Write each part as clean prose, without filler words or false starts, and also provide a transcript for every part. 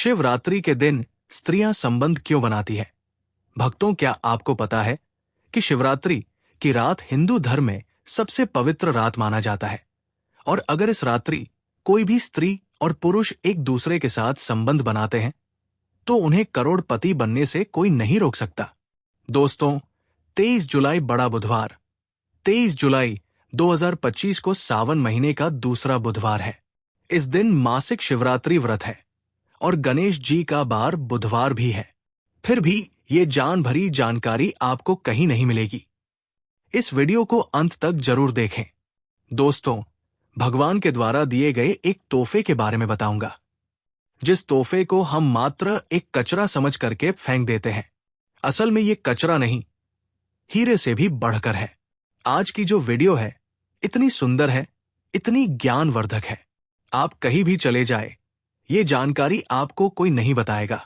शिवरात्रि के दिन स्त्रियां संबंध क्यों बनाती है? भक्तों, क्या आपको पता है कि शिवरात्रि की रात हिंदू धर्म में सबसे पवित्र रात माना जाता है और अगर इस रात्रि कोई भी स्त्री और पुरुष एक दूसरे के साथ संबंध बनाते हैं तो उन्हें करोड़पति बनने से कोई नहीं रोक सकता। दोस्तों, 23 जुलाई बड़ा बुधवार 23 जुलाई 2025 को सावन महीने का दूसरा बुधवार है। इस दिन मासिक शिवरात्रि व्रत है और गणेश जी का बार बुधवार भी है। फिर भी ये जान भरी जानकारी आपको कहीं नहीं मिलेगी। इस वीडियो को अंत तक जरूर देखें। दोस्तों, भगवान के द्वारा दिए गए एक तोहफे के बारे में बताऊंगा, जिस तोहफे को हम मात्र एक कचरा समझ करके फेंक देते हैं। असल में ये कचरा नहीं, हीरे से भी बढ़कर है। आज की जो वीडियो है इतनी सुंदर है, इतनी ज्ञानवर्धक है, आप कहीं भी चले जाए ये जानकारी आपको कोई नहीं बताएगा।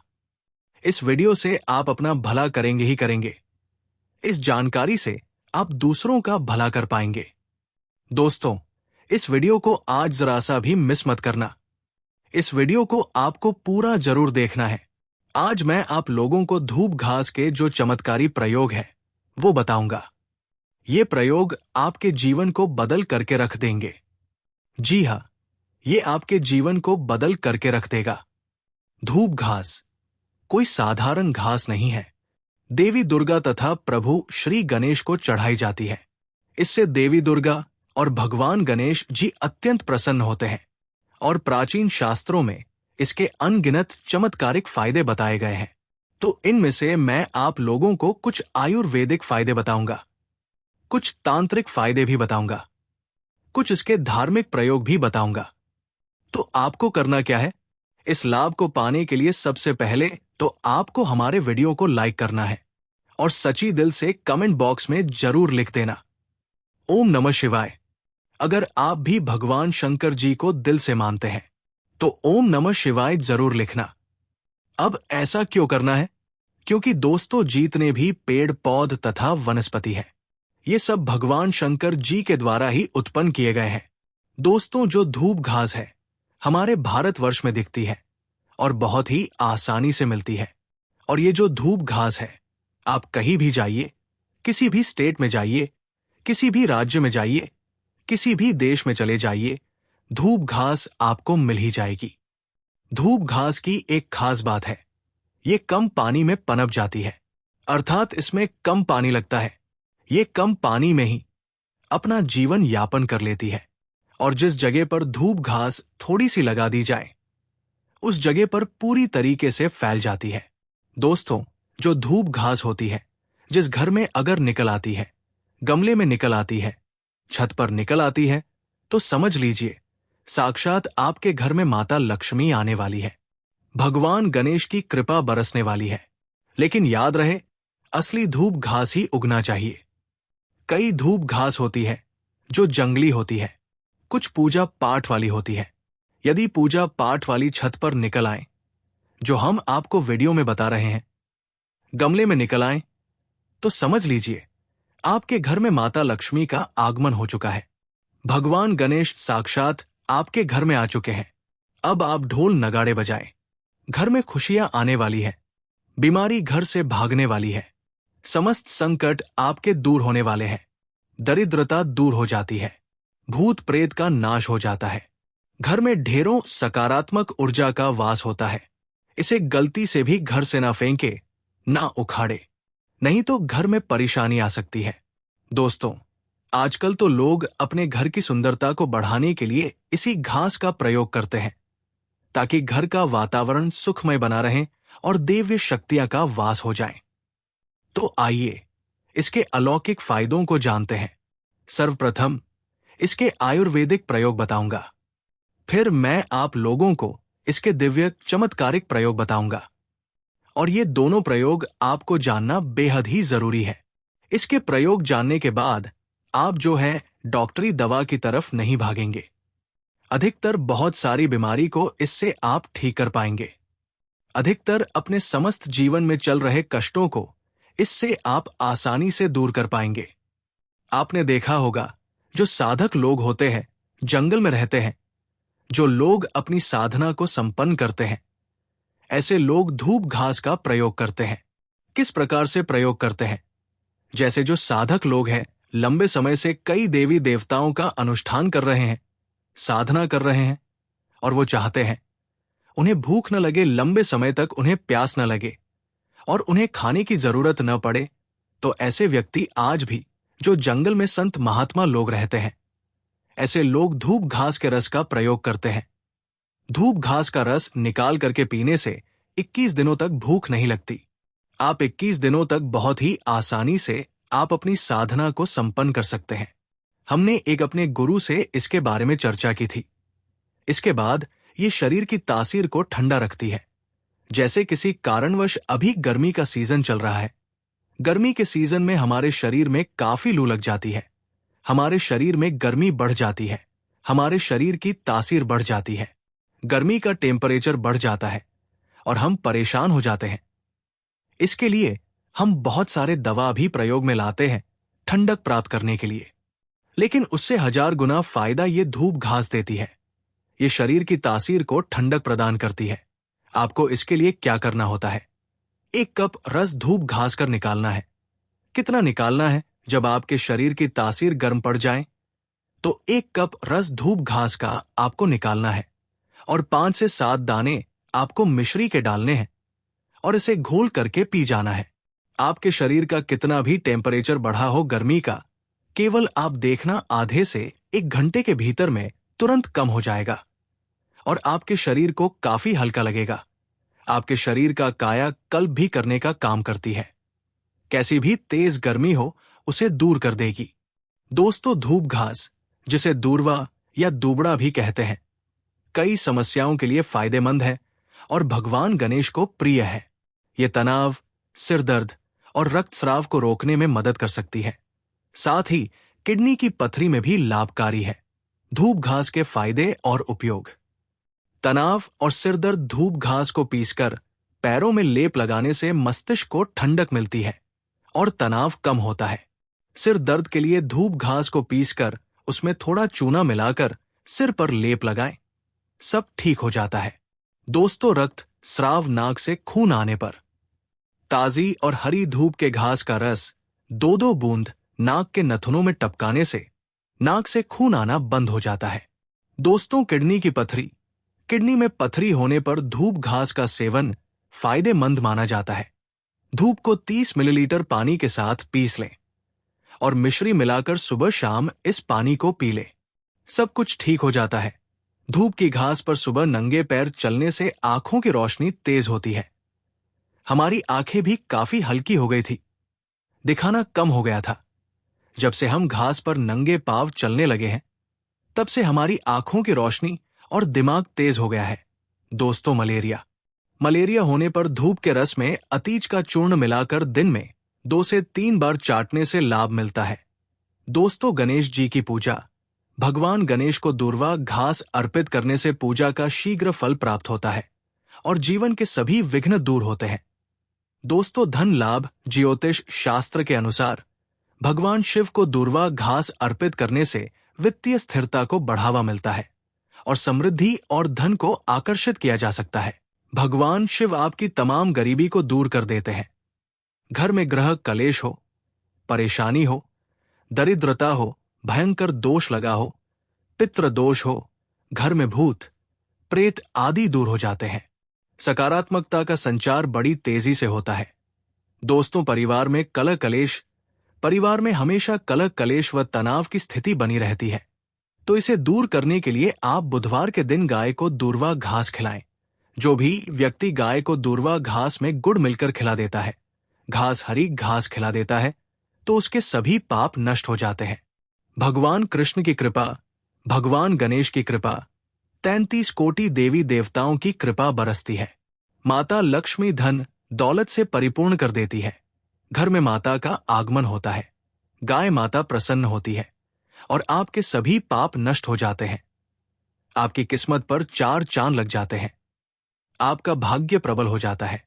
इस वीडियो से आप अपना भला करेंगे ही करेंगे। इस जानकारी से आप दूसरों का भला कर पाएंगे। दोस्तों, इस वीडियो को आज जरा सा भी मिस मत करना। इस वीडियो को आपको पूरा जरूर देखना है। आज मैं आप लोगों को धूप घास के जो चमत्कारी प्रयोग है वो बताऊंगा। ये प्रयोग आपके जीवन को बदल करके रख देंगे। जी हाँ, ये आपके जीवन को बदल करके रख देगा। धूप घास कोई साधारण घास नहीं है। देवी दुर्गा तथा प्रभु श्री गणेश को चढ़ाई जाती है। इससे देवी दुर्गा और भगवान गणेश जी अत्यंत प्रसन्न होते हैं और प्राचीन शास्त्रों में इसके अनगिनत चमत्कारिक फायदे बताए गए हैं। तो इनमें से मैं आप लोगों को कुछ आयुर्वेदिक फायदे बताऊंगा, कुछ तांत्रिक फायदे भी बताऊंगा, कुछ इसके धार्मिक प्रयोग भी बताऊंगा। तो आपको करना क्या है? इस लाभ को पाने के लिए सबसे पहले तो आपको हमारे वीडियो को लाइक करना है और सच्ची दिल से कमेंट बॉक्स में जरूर लिख देना, ओम नमः शिवाय। अगर आप भी भगवान शंकर जी को दिल से मानते हैं तो ओम नमः शिवाय जरूर लिखना। अब ऐसा क्यों करना है? क्योंकि दोस्तों, जितने भी पेड़ पौध तथा वनस्पति है ये सब भगवान शंकर जी के द्वारा ही उत्पन्न किए गए हैं। दोस्तों, जो धूप घास है हमारे भारतवर्ष में दिखती है और बहुत ही आसानी से मिलती है। और ये जो धूप घास है, आप कहीं भी जाइए, किसी भी स्टेट में जाइए, किसी भी राज्य में जाइए, किसी भी देश में चले जाइए, धूप घास आपको मिल ही जाएगी। धूप घास की एक खास बात है, ये कम पानी में पनप जाती है, अर्थात इसमें कम पानी लगता है। ये कम पानी में ही अपना जीवन यापन कर लेती है और जिस जगह पर धूप घास थोड़ी सी लगा दी जाए उस जगह पर पूरी तरीके से फैल जाती है। दोस्तों, जो धूप घास होती है जिस घर में अगर निकल आती है, गमले में निकल आती है, छत पर निकल आती है, तो समझ लीजिए साक्षात आपके घर में माता लक्ष्मी आने वाली है, भगवान गणेश की कृपा बरसने वाली है। लेकिन याद रहे, असली धूप घास ही उगना चाहिए। कई धूप घास होती है जो जंगली होती है, कुछ पूजा पाठ वाली होती है। यदि पूजा पाठ वाली छत पर निकल आए, जो हम आपको वीडियो में बता रहे हैं, गमले में निकल आए, तो समझ लीजिए आपके घर में माता लक्ष्मी का आगमन हो चुका है। भगवान गणेश साक्षात आपके घर में आ चुके हैं। अब आप ढोल नगाड़े बजाएं, घर में खुशियां आने वाली है, बीमारी घर से भागने वाली है, समस्त संकट आपके दूर होने वाले हैं, दरिद्रता दूर हो जाती है, भूत प्रेत का नाश हो जाता है, घर में ढेरों सकारात्मक ऊर्जा का वास होता है। इसे गलती से भी घर से ना फेंके, ना उखाड़े, नहीं तो घर में परेशानी आ सकती है। दोस्तों, आजकल तो लोग अपने घर की सुंदरता को बढ़ाने के लिए इसी घास का प्रयोग करते हैं ताकि घर का वातावरण सुखमय बना रहे और दिव्य शक्तियां का वास हो जाए। तो आइए इसके अलौकिक फायदों को जानते हैं। सर्वप्रथम इसके आयुर्वेदिक प्रयोग बताऊंगा, फिर मैं आप लोगों को इसके दिव्य चमत्कारिक प्रयोग बताऊंगा और ये दोनों प्रयोग आपको जानना बेहद ही जरूरी है। इसके प्रयोग जानने के बाद आप जो है डॉक्टरी दवा की तरफ नहीं भागेंगे। अधिकतर बहुत सारी बीमारी को इससे आप ठीक कर पाएंगे। अधिकतर अपने समस्त जीवन में चल रहे कष्टों को इससे आप आसानी से दूर कर पाएंगे। आपने देखा होगा, जो साधक लोग होते हैं, जंगल में रहते हैं, जो लोग अपनी साधना को संपन्न करते हैं, ऐसे लोग धूप घास का प्रयोग करते हैं। किस प्रकार से प्रयोग करते हैं? जैसे जो साधक लोग हैं, लंबे समय से कई देवी देवताओं का अनुष्ठान कर रहे हैं, साधना कर रहे हैं, और वो चाहते हैं उन्हें भूख न लगे, लंबे समय तक उन्हें प्यास न लगे और उन्हें खाने की जरूरत न पड़े, तो ऐसे व्यक्ति आज भी जो जंगल में संत महात्मा लोग रहते हैं, ऐसे लोग धूप घास के रस का प्रयोग करते हैं। धूप घास का रस निकाल करके पीने से 21 दिनों तक भूख नहीं लगती। आप 21 दिनों तक बहुत ही आसानी से आप अपनी साधना को संपन्न कर सकते हैं। हमने एक अपने गुरु से इसके बारे में चर्चा की थी। इसके बाद ये शरीर की तासीर को ठंडा रखती है। जैसे किसी कारणवश अभी गर्मी का सीजन चल रहा है, गर्मी के सीजन में हमारे शरीर में काफी लू लग जाती है, हमारे शरीर में गर्मी बढ़ जाती है, हमारे शरीर की तासीर बढ़ जाती है, गर्मी का टेम्परेचर बढ़ जाता है और हम परेशान हो जाते हैं। इसके लिए हम बहुत सारे दवा भी प्रयोग में लाते हैं ठंडक प्राप्त करने के लिए, लेकिन उससे 1000 गुना फायदा ये धूप घास देती है। ये शरीर की तासीर को ठंडक प्रदान करती है। आपको इसके लिए क्या करना होता है? 1 कप रस धूप घास कर निकालना है। कितना निकालना है? जब आपके शरीर की तासीर गर्म पड़ जाए तो 1 कप रस धूप घास का आपको निकालना है और 5 से 7 दाने आपको मिश्री के डालने हैं और इसे घोल करके पी जाना है। आपके शरीर का कितना भी टेम्परेचर बढ़ा हो गर्मी का, केवल आप देखना आधे से 1 घंटे के भीतर में तुरंत कम हो जाएगा और आपके शरीर को काफी हल्का लगेगा। आपके शरीर का काया कल्प भी करने का काम करती है। कैसी भी तेज गर्मी हो उसे दूर कर देगी। दोस्तों, धूप घास, जिसे दूर्वा या दूबड़ा भी कहते हैं, कई समस्याओं के लिए फायदेमंद है और भगवान गणेश को प्रिय है। ये तनाव, सिर दर्द और रक्तस्राव को रोकने में मदद कर सकती है। साथ ही किडनी की पथरी में भी लाभकारी है। धूप घास के फायदे और उपयोग। तनाव और सिरदर्द धूप घास को पीसकर पैरों में लेप लगाने से मस्तिष्क को ठंडक मिलती है और तनाव कम होता है। सिर दर्द के लिए धूप घास को पीसकर उसमें थोड़ा चूना मिलाकर सिर पर लेप लगाएं, सब ठीक हो जाता है। दोस्तों, रक्त स्राव, नाक से खून आने पर ताजी और हरी धूप के घास का रस 2-2 बूंद नाक के नथुनों में टपकाने से नाक से खून आना बंद हो जाता है। दोस्तों, किडनी की पथरी, किडनी में पथरी होने पर धूप घास का सेवन फायदेमंद माना जाता है। धूप को 30 मिलीलीटर पानी के साथ पीस लें और मिश्री मिलाकर सुबह शाम इस पानी को पी लें, सब कुछ ठीक हो जाता है। धूप की घास पर सुबह नंगे पैर चलने से आंखों की रोशनी तेज होती है। हमारी आंखें भी काफी हल्की हो गई थी, दिखाना कम हो गया था। जब से हम घास पर नंगे पांव चलने लगे हैं, तब से हमारी आंखों की रोशनी और दिमाग तेज हो गया है। दोस्तों, मलेरिया होने पर धूप के रस में अतीज का चूर्ण मिलाकर दिन में 2 से 3 बार चाटने से लाभ मिलता है। दोस्तों, गणेश जी की पूजा। भगवान गणेश को दूर्वा घास अर्पित करने से पूजा का शीघ्र फल प्राप्त होता है और जीवन के सभी विघ्न दूर होते हैं। दोस्तों, धन लाभ। ज्योतिष शास्त्र के अनुसार भगवान शिव को दूर्वा घास अर्पित करने से वित्तीय स्थिरता को बढ़ावा मिलता है और समृद्धि और धन को आकर्षित किया जा सकता है। भगवान शिव आपकी तमाम गरीबी को दूर कर देते हैं। घर में ग्रह कलेश हो, परेशानी हो, दरिद्रता हो, भयंकर दोष लगा हो, पितृ दोष हो, घर में भूत प्रेत आदि दूर हो जाते हैं। सकारात्मकता का संचार बड़ी तेजी से होता है। दोस्तों, परिवार में हमेशा कलह कलेश व तनाव की स्थिति बनी रहती है, तो इसे दूर करने के लिए आप बुधवार के दिन गाय को दूर्वा घास खिलाएं। जो भी व्यक्ति गाय को दूर्वा घास में गुड़ मिलकर खिला देता है, हरी घास खिला देता है, तो उसके सभी पाप नष्ट हो जाते हैं। भगवान कृष्ण की कृपा, भगवान गणेश की कृपा, 33 कोटि देवी देवताओं की कृपा बरसती है। माता लक्ष्मी धन दौलत से परिपूर्ण कर देती है। घर में माता का आगमन होता है। गाय माता प्रसन्न होती है और आपके सभी पाप नष्ट हो जाते हैं। आपकी किस्मत पर 4 चांद लग जाते हैं। आपका भाग्य प्रबल हो जाता है।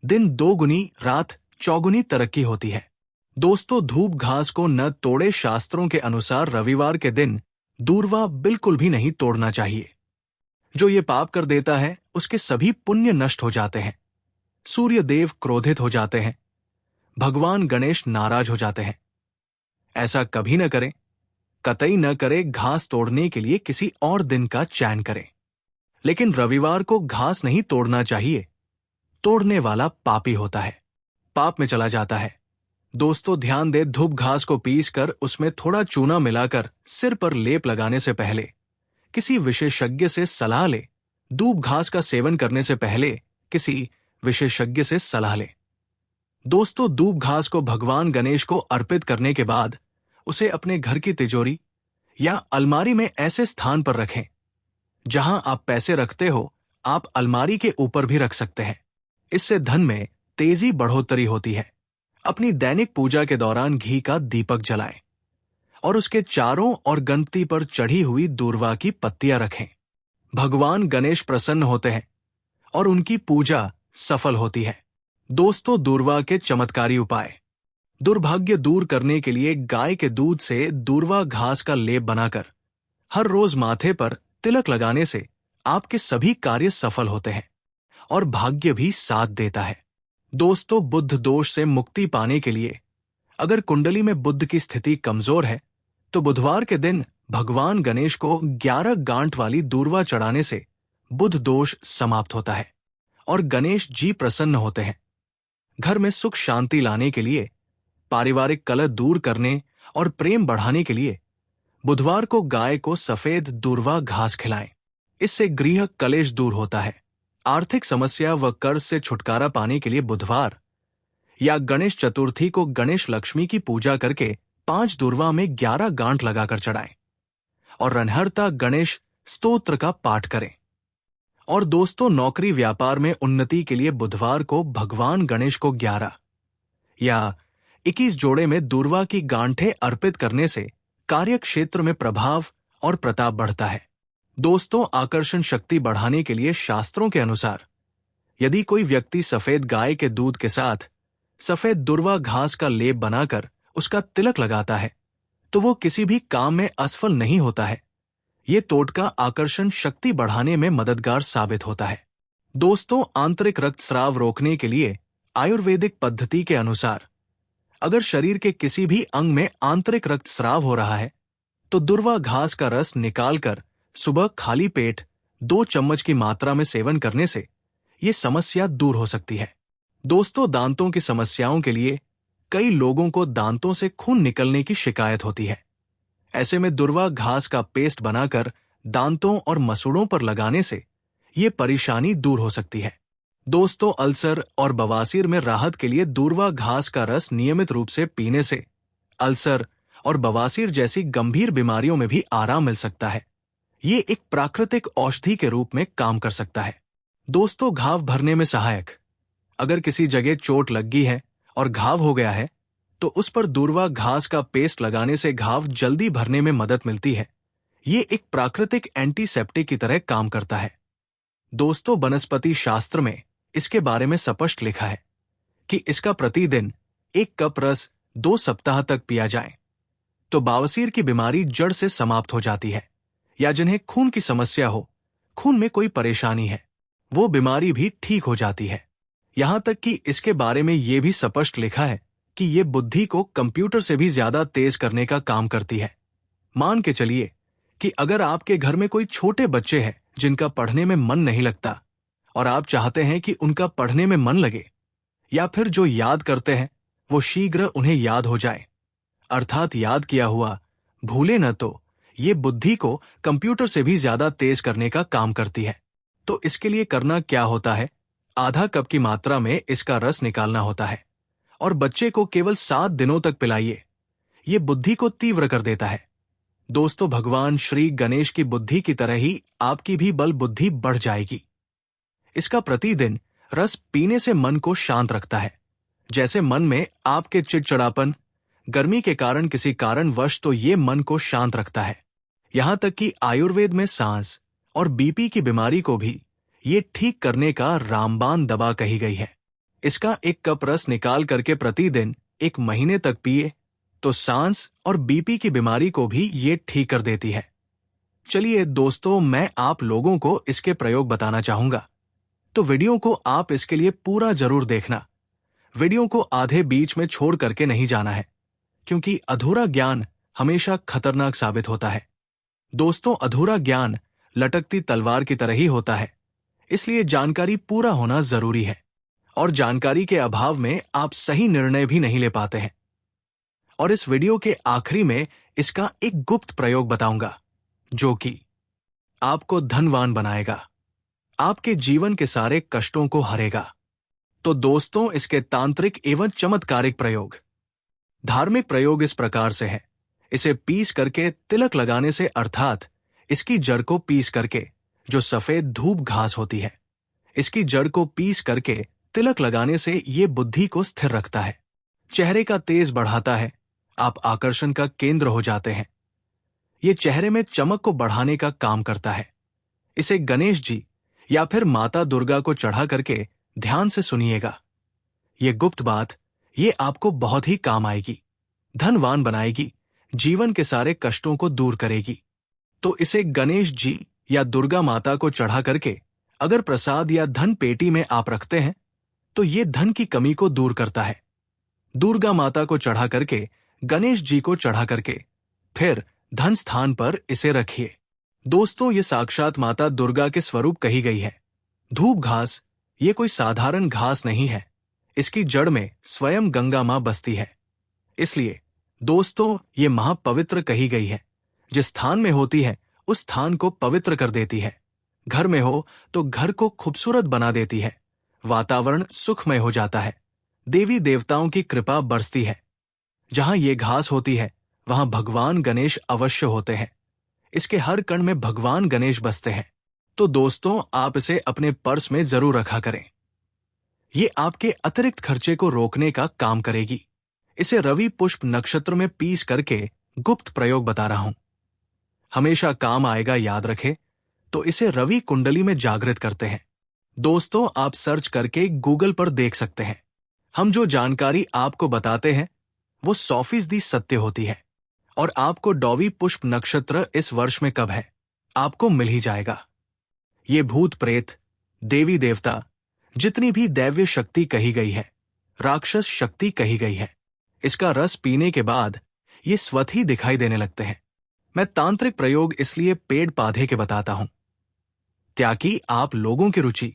दिन 2 गुनी, रात 4 गुनी तरक्की होती है। दोस्तों, धूप घास को न तोड़े। शास्त्रों के अनुसार रविवार के दिन दूर्वा बिल्कुल भी नहीं तोड़ना चाहिए। जो ये पाप कर देता है उसके सभी पुण्य नष्ट हो जाते हैं। सूर्य देव क्रोधित हो जाते हैं। भगवान गणेश नाराज हो जाते हैं। ऐसा कभी न करें, कतई न करे। घास तोड़ने के लिए किसी और दिन का चयन करें, लेकिन रविवार को घास नहीं तोड़ना चाहिए। तोड़ने वाला पापी होता है, पाप में चला जाता है। दोस्तों ध्यान दे, धूप घास को पीस कर उसमें थोड़ा चूना मिलाकर सिर पर लेप लगाने से पहले किसी विशेषज्ञ से सलाह ले। दूब घास का सेवन करने से पहले किसी विशेषज्ञ से सलाह ले। दोस्तों दूब घास को भगवान गणेश को अर्पित करने के बाद उसे अपने घर की तिजोरी या अलमारी में ऐसे स्थान पर रखें जहां आप पैसे रखते हो। आप अलमारी के ऊपर भी रख सकते हैं। इससे धन में तेजी बढ़ोतरी होती है। अपनी दैनिक पूजा के दौरान घी का दीपक जलाएं और उसके चारों और गणपति पर चढ़ी हुई दूर्वा की पत्तियां रखें। भगवान गणेश प्रसन्न होते हैं और उनकी पूजा सफल होती है। दोस्तों दूर्वा के चमत्कारी उपाय। दुर्भाग्य दूर करने के लिए गाय के दूध से दूर्वा घास का लेप बनाकर हर रोज माथे पर तिलक लगाने से आपके सभी कार्य सफल होते हैं और भाग्य भी साथ देता है। दोस्तों बुध दोष से मुक्ति पाने के लिए अगर कुंडली में बुध की स्थिति कमजोर है तो बुधवार के दिन भगवान गणेश को 11 गांठ वाली दूर्वा चढ़ाने से बुध दोष समाप्त होता है और गणेश जी प्रसन्न होते हैं। घर में सुख शांति लाने के लिए, पारिवारिक कलह दूर करने और प्रेम बढ़ाने के लिए बुधवार को गाय को सफेद दूर्वा घास खिलाएं। इससे गृह कलेश दूर होता है। आर्थिक समस्या व कर्ज से छुटकारा पाने के लिए बुधवार या गणेश चतुर्थी को गणेश लक्ष्मी की पूजा करके 5 दूर्वा में 11 गांठ लगाकर चढ़ाएं और रनहरता गणेश स्तोत्र का पाठ करें। और दोस्तों नौकरी व्यापार में उन्नति के लिए बुधवार को भगवान गणेश को 11 या 21 जोड़े में दूर्वा की गांठें अर्पित करने से कार्य क्षेत्र में प्रभाव और प्रताप बढ़ता है। दोस्तों आकर्षण शक्ति बढ़ाने के लिए शास्त्रों के अनुसार यदि कोई व्यक्ति सफेद गाय के दूध के साथ सफेद दूर्वा घास का लेप बनाकर उसका तिलक लगाता है तो वो किसी भी काम में असफल नहीं होता है। ये टोटका आकर्षण शक्ति बढ़ाने में मददगार साबित होता है। दोस्तों आंतरिक रक्तस्राव रोकने के लिए आयुर्वेदिक पद्धति के अनुसार अगर शरीर के किसी भी अंग में आंतरिक रक्तस्राव हो रहा है तो दूर्वा घास का रस निकालकर सुबह खाली पेट 2 चम्मच की मात्रा में सेवन करने से ये समस्या दूर हो सकती है। दोस्तों दांतों की समस्याओं के लिए कई लोगों को दांतों से खून निकलने की शिकायत होती है। ऐसे में दूर्वा घास का पेस्ट बनाकर दांतों और मसूड़ों पर लगाने से ये परेशानी दूर हो सकती है। दोस्तों अल्सर और बवासीर में राहत के लिए दूर्वा घास का रस नियमित रूप से पीने से अल्सर और बवासीर जैसी गंभीर बीमारियों में भी आराम मिल सकता है। ये एक प्राकृतिक औषधि के रूप में काम कर सकता है। दोस्तों घाव भरने में सहायक। अगर किसी जगह चोट लग गई है और घाव हो गया है तो उस पर दूर्वा घास का पेस्ट लगाने से घाव जल्दी भरने में मदद मिलती है। ये एक प्राकृतिक एंटीसेप्टिक की तरह काम करता है। दोस्तों वनस्पति शास्त्र में इसके बारे में स्पष्ट लिखा है कि इसका प्रतिदिन 1 कप रस 2 सप्ताह तक पिया जाए तो बवासीर की बीमारी जड़ से समाप्त हो जाती है। या जिन्हें खून की समस्या हो, खून में कोई परेशानी है, वो बीमारी भी ठीक हो जाती है। यहां तक कि इसके बारे में ये भी स्पष्ट लिखा है कि ये बुद्धि को कंप्यूटर से भी ज्यादा तेज करने का काम करती है। मान के चलिए कि अगर आपके घर में कोई छोटे बच्चे हैं जिनका पढ़ने में मन नहीं लगता और आप चाहते हैं कि उनका पढ़ने में मन लगे या फिर जो याद करते हैं वो शीघ्र उन्हें याद हो जाए, अर्थात याद किया हुआ भूले न, तो ये बुद्धि को कंप्यूटर से भी ज्यादा तेज करने का काम करती है। तो इसके लिए करना क्या होता है, आधा कप की मात्रा में इसका रस निकालना होता है और बच्चे को केवल 7 दिनों तक पिलाइए। ये बुद्धि को तीव्र कर देता है। दोस्तों भगवान श्री गणेश की बुद्धि की तरह ही आपकी भी बल बुद्धि बढ़ जाएगी। इसका प्रतिदिन रस पीने से मन को शांत रखता है। जैसे मन में आपके चिड़चिड़ापन, गर्मी के कारण किसी कारणवश, तो ये मन को शांत रखता है। यहां तक कि आयुर्वेद में सांस और बीपी की बीमारी को भी ये ठीक करने का रामबाण दवा कही गई है। इसका 1 कप रस निकाल करके प्रतिदिन 1 महीने तक पिए तो सांस और बीपी की बीमारी को भी ये ठीक कर देती है। चलिए दोस्तों, मैं आप लोगों को इसके प्रयोग बताना चाहूंगा, तो वीडियो को आप इसके लिए पूरा जरूर देखना। वीडियो को आधे बीच में छोड़ करके नहीं जाना है, क्योंकि अधूरा ज्ञान हमेशा खतरनाक साबित होता है। दोस्तों, अधूरा ज्ञान लटकती तलवार की तरह ही होता है, इसलिए जानकारी पूरा होना जरूरी है, और जानकारी के अभाव में आप सही निर्णय भी नहीं ले पाते हैं। और इस वीडियो के आखिरी में इसका एक गुप्त प्रयोग बताऊंगा, जो कि आपको धनवान बनाएगा, आपके जीवन के सारे कष्टों को हरेगा। तो दोस्तों, इसके तांत्रिक एवं चमत्कारिक प्रयोग। धार्मिक प्रयोग इस प्रकार से है। इसे पीस करके तिलक लगाने से, अर्थात इसकी जड़ को पीस करके, जो सफेद धूप घास होती है, इसकी जड़ को पीस करके तिलक लगाने से ये बुद्धि को स्थिर रखता है, चेहरे का तेज बढ़ाता है, आप आकर्षण का केंद्र हो जाते हैं। ये चेहरे में चमक को बढ़ाने का काम करता है। इसे गणेश जी या फिर माता दुर्गा को चढ़ा करके ध्यान से सुनिएगा। ये गुप्त बात, ये आपको बहुत ही काम आएगी, धनवान बनाएगी, जीवन के सारे कष्टों को दूर करेगी। तो इसे गणेश जी या दुर्गा माता को चढ़ा करके अगर प्रसाद या धन पेटी में आप रखते हैं, तो ये धन की कमी को दूर करता है। दुर्गा माता को चढ़ा करके, गणेश जी को चढ़ा करके, फिर धन स्थान पर इसे रखिए। दोस्तों, ये साक्षात माता दुर्गा के स्वरूप कही गई है। धूप घास ये कोई साधारण घास नहीं है, इसकी जड़ में स्वयं गंगा मां बसती है। इसलिए दोस्तों, ये महापवित्र कही गई है। जिस स्थान में होती है उस स्थान को पवित्र कर देती है। घर में हो तो घर को खूबसूरत बना देती है, वातावरण सुखमय हो जाता है, देवी देवताओं की कृपा बरसती है। जहां ये घास होती है वहां भगवान गणेश अवश्य होते हैं। इसके हर कण में भगवान गणेश बसते हैं। तो दोस्तों, आप इसे अपने पर्स में जरूर रखा करें। ये आपके अतिरिक्त खर्चे को रोकने का काम करेगी। इसे रवि पुष्प नक्षत्र में पीस करके गुप्त प्रयोग बता रहा हूं, हमेशा काम आएगा, याद रखें। तो इसे रवि कुंडली में जागृत करते हैं। दोस्तों, आप सर्च करके गूगल पर देख सकते हैं। हम जो जानकारी आपको बताते हैं वो 100% सत्य होती है। और आपको डॉवी पुष्प नक्षत्र इस वर्ष में कब है, आपको मिल ही जाएगा। ये भूत प्रेत, देवी देवता, जितनी भी दैव्य शक्ति कही गई है, राक्षस शक्ति कही गई है, इसका रस पीने के बाद ये स्वतः ही दिखाई देने लगते हैं। मैं तांत्रिक प्रयोग इसलिए पेड़ पौधे के बताता हूं, ताकि आप लोगों की रुचि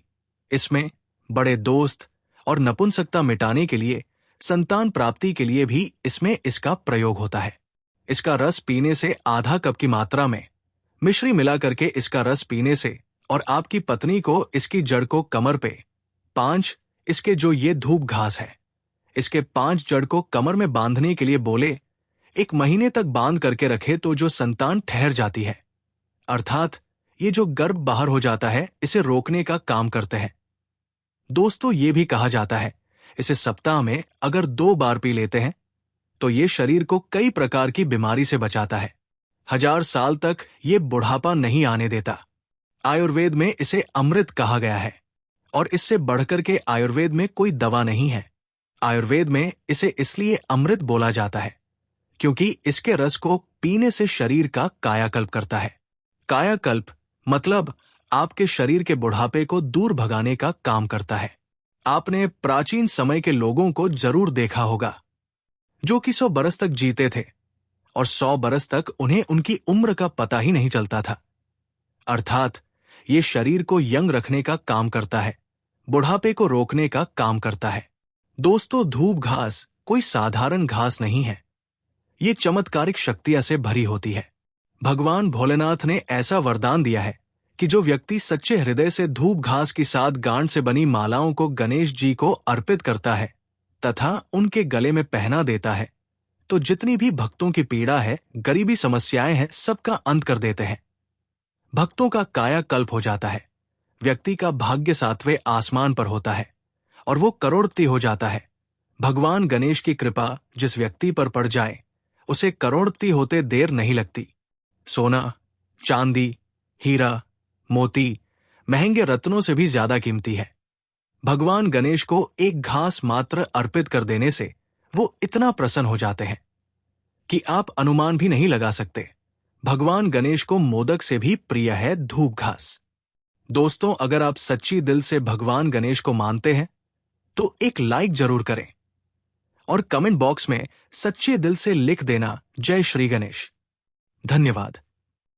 इसमें, बड़े दोस्त और नपुंसकता मिटाने के लिए, संतान प्राप्ति के लिए भी इसमें इसका प्रयोग होता है। इसका रस पीने से आधा कप की मात्रा में मिश्री मिला करके इसका रस पीने से, और आपकी पत्नी को इसकी जड़ को कमर पे 5, इसके जो ये धूप घास है, इसके 5 जड़ को कमर में बांधने के लिए बोले, 1 महीने तक बांध करके रखे तो जो संतान ठहर जाती है, अर्थात ये जो गर्भ बाहर हो जाता है, इसे रोकने का काम करते हैं। दोस्तों, ये भी कहा जाता है इसे सप्ताह में अगर 2 बार पी लेते हैं तो ये शरीर को कई प्रकार की बीमारी से बचाता है। 1000 साल तक ये बुढ़ापा नहीं आने देता। आयुर्वेद में इसे अमृत कहा गया है, और इससे बढ़कर के आयुर्वेद में कोई दवा नहीं है। आयुर्वेद में इसे इसलिए अमृत बोला जाता है क्योंकि इसके रस को पीने से शरीर का कायाकल्प करता है। कायाकल्प मतलब आपके शरीर के बुढ़ापे को दूर भगाने का काम करता है। आपने प्राचीन समय के लोगों को जरूर देखा होगा जो कि 100 बरस तक जीते थे, और 100 बरस तक उन्हें उनकी उम्र का पता ही नहीं चलता था। अर्थात ये शरीर को यंग रखने का काम करता है, बुढ़ापे को रोकने का काम करता है। दोस्तों, धूप घास कोई साधारण घास नहीं है, ये चमत्कारिक शक्तियां से भरी होती है। भगवान भोलेनाथ ने ऐसा वरदान दिया है कि जो व्यक्ति सच्चे हृदय से धूप घास की 7 गांठ से बनी मालाओं को गणेश जी को अर्पित करता है तथा उनके गले में पहना देता है, तो जितनी भी भक्तों की पीड़ा है, गरीबी समस्याएं हैं, सबका अंत कर देते हैं। भक्तों का कायाकल्प हो जाता है। व्यक्ति का भाग्य 7वें आसमान पर होता है और वो करोड़पति हो जाता है। भगवान गणेश की कृपा जिस व्यक्ति पर पड़ जाए उसे करोड़पति होते देर नहीं लगती। सोना, चांदी, हीरा, मोती महंगे रत्नों से भी ज्यादा कीमती है। भगवान गणेश को एक घास मात्र अर्पित कर देने से वो इतना प्रसन्न हो जाते हैं कि आप अनुमान भी नहीं लगा सकते। भगवान गणेश को मोदक से भी प्रिय है धूप घास। दोस्तों, अगर आप सच्ची दिल से भगवान गणेश को मानते हैं तो एक लाइक जरूर करें और कमेंट बॉक्स में सच्चे दिल से लिख देना जय श्री गणेश। धन्यवाद।